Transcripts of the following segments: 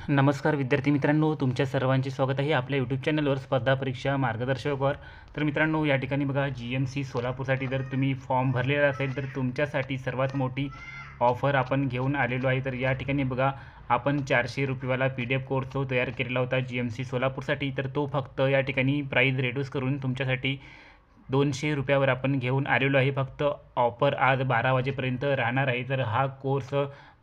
नमस्कार विद्यार्थी मित्रांनो, तुमच्या सर्वांचे स्वागत आहे आपल्या यूट्यूब चॅनलवर स्पर्धा परीक्षा मार्गदर्शकवर. तर मित्रांनो, या ठिकाणी बघा GMC सोलापूरसाठी जर तुम्ही फॉर्म भरलेला असेल तर तुमच्यासाठी सर्वात मोठी ऑफर आपण घेऊन आलेलो आहे. तर या ठिकाणी बघा, आपण 400 रुपयेवाला PDF कोर्स जो तयार केलेला होता GMC सोलापूरसाठी, तर तो फक्त या ठिकाणी प्राईस रेड्यूस करून तुमच्यासाठी 200 रुपयावर आपण घेऊन आलेलो आहे. फक्त ऑफर आज 12 वाजेपर्यंत राहणार आहे. तर हा कोर्स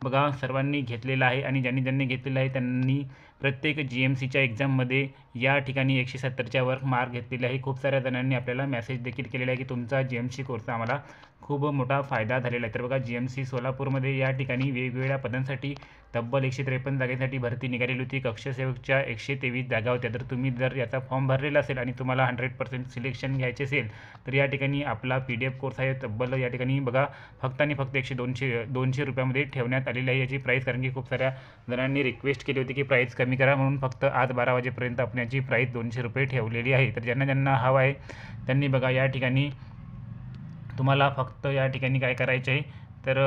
बघा सर्वांनी घेतलेला आहे आणि ज्यांनी घेतलेला आहे त्यांनी प्रत्येक GMCच्या एक्झाममध्ये या ठिकाणी 170च्या वर मार्क घेतलेले आहे. खूप साऱ्या जणांनी आपल्याला मेसेज देखील केलेला आहे की तुमचा GMC कोर्सचा आम्हाला खूप मोठा फायदा झालेला आहे. तर बघा, GMC सोलापूरमध्ये या ठिकाणी वेगवेगळ्या पदांसाठी तब्बल 153 जागेसाठी भरती निघालेली होती. कक्षसेवकच्या 123 जागा होत्या. तर तुम्ही जर याचा फॉर्म भरलेला असेल आणि तुम्हाला 100% सिलेक्शन घ्यायचे असेल तर या ठिकाणी आपला PDF कोर्स आहे तब्बल या ठिकाणी बघा फक्त आणि फक्त 200 रुपयामध्ये ठेवण्यात आलेली आहे याची प्राईस. कारण की खूप साऱ्या जणांनी रिक्वेस्ट केली होती की प्राईस कमी करा, म्हणून फक्त आज 12 वाजेपर्यंत आपण याची प्राईस 200 रुपये ठेवलेली आहे. तर ज्यांना हवा आहे त्यांनी बघा या ठिकाणी तुम्हाला फक्त या ठिकाणी काय करायचे आहे, तर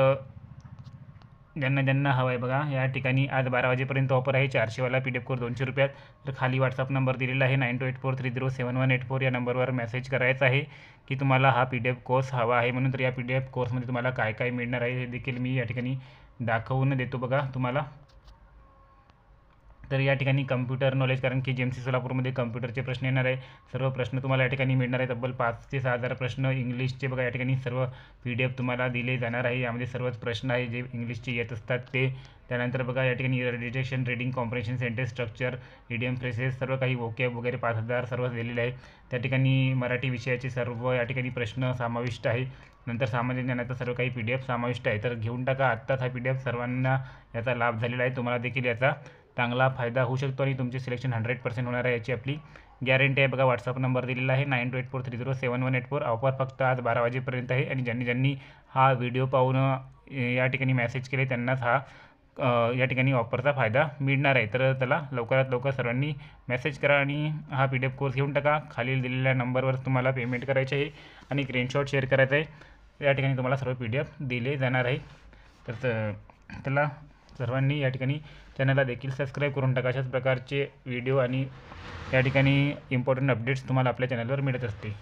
ज्यांना हवं आहे बघा या ठिकाणी आज 12 वाजेपर्यंत ऑफर आहे. 400वाला PDF कोर्स 200 रुपयात. तर खाली व्हॉट्सअप नंबर दिलेला आहे 9284307184 या नंबरवर मेसेज करायचा आहे की तुम्हाला हा PDF कोर्स हवा आहे म्हणून. तर या PDF कोर्समध्ये तुम्हाला काय काय मिळणार आहे हे देखील मी या ठिकाणी दाखवून देतो बघा तुम्हाला. तर या ठिकाणी कम्प्युटर नॉलेज, कारण की GMC सोलापूरमध्ये कम्प्युटरचे प्रश्न येणार आहे. सर्व प्रश्न तुम्हाला या ठिकाणी मिळणार आहे. तब्बल 5 ते 6,000 प्रश्न इंग्लिशचे बघा या ठिकाणी सर्व PDF तुम्हाला दिले जाणार आहे. यामध्ये सर्वच प्रश्न आहे जे इंग्लिशचे येत असतात ते. त्यानंतर बघा या ठिकाणी detection, reading comprehension, sentence structure, idiom phrases सर्व काही वोकॅब वगैरे 5,000 सर्व दिलेले आहे. त्या ठिकाणी मराठी विषयाचे सर्व या ठिकाणी प्रश्न समाविष्ट आहे. नंतर सामान्य ज्ञानाचा सर्व काही PDF समाविष्ट आहे. तर घेऊन टाका आत्ताच हा PDF. सर्वांना याचा लाभ झालेला आहे. तुम्हाला देखील याचा चांगला फायदा होऊ शकतो आणि तुमचे सिलेक्शन 100% होणार आहे याची आपली गॅरंटी आहे. बघा व्हॉट्सअप नंबर दिलेला आहे 9284307184. ऑफर फक्त आज 12 वाजेपर्यंत आहे आणि ज्यांनी हा व्हिडिओ पाहून या ठिकाणी मेसेज केले त्यांनाच हा या ठिकाणी ऑफरचा फायदा मिळणार आहे. तर त्याला लवकरात लवकर सर्वांनी मेसेज करा आणि हा PDF कोर्स घेऊन टाका. खालील दिलेल्या नंबरवर तुम्हाला पेमेंट करायचे आहे आणि स्क्रीनशॉट शेअर करायचा आहे. या ठिकाणी तुम्हाला सर्व PDF दिले जाणार आहे. तर त्याला सर्वांनी या ठिकाणी चॅनलला देखील सबस्क्राईब करून टाका. अशाच प्रकारचे व्हिडिओ आणि या ठिकाणी इम्पॉर्टंट अपडेट्स तुम्हाला आपल्या चॅनलवर मिळत असते.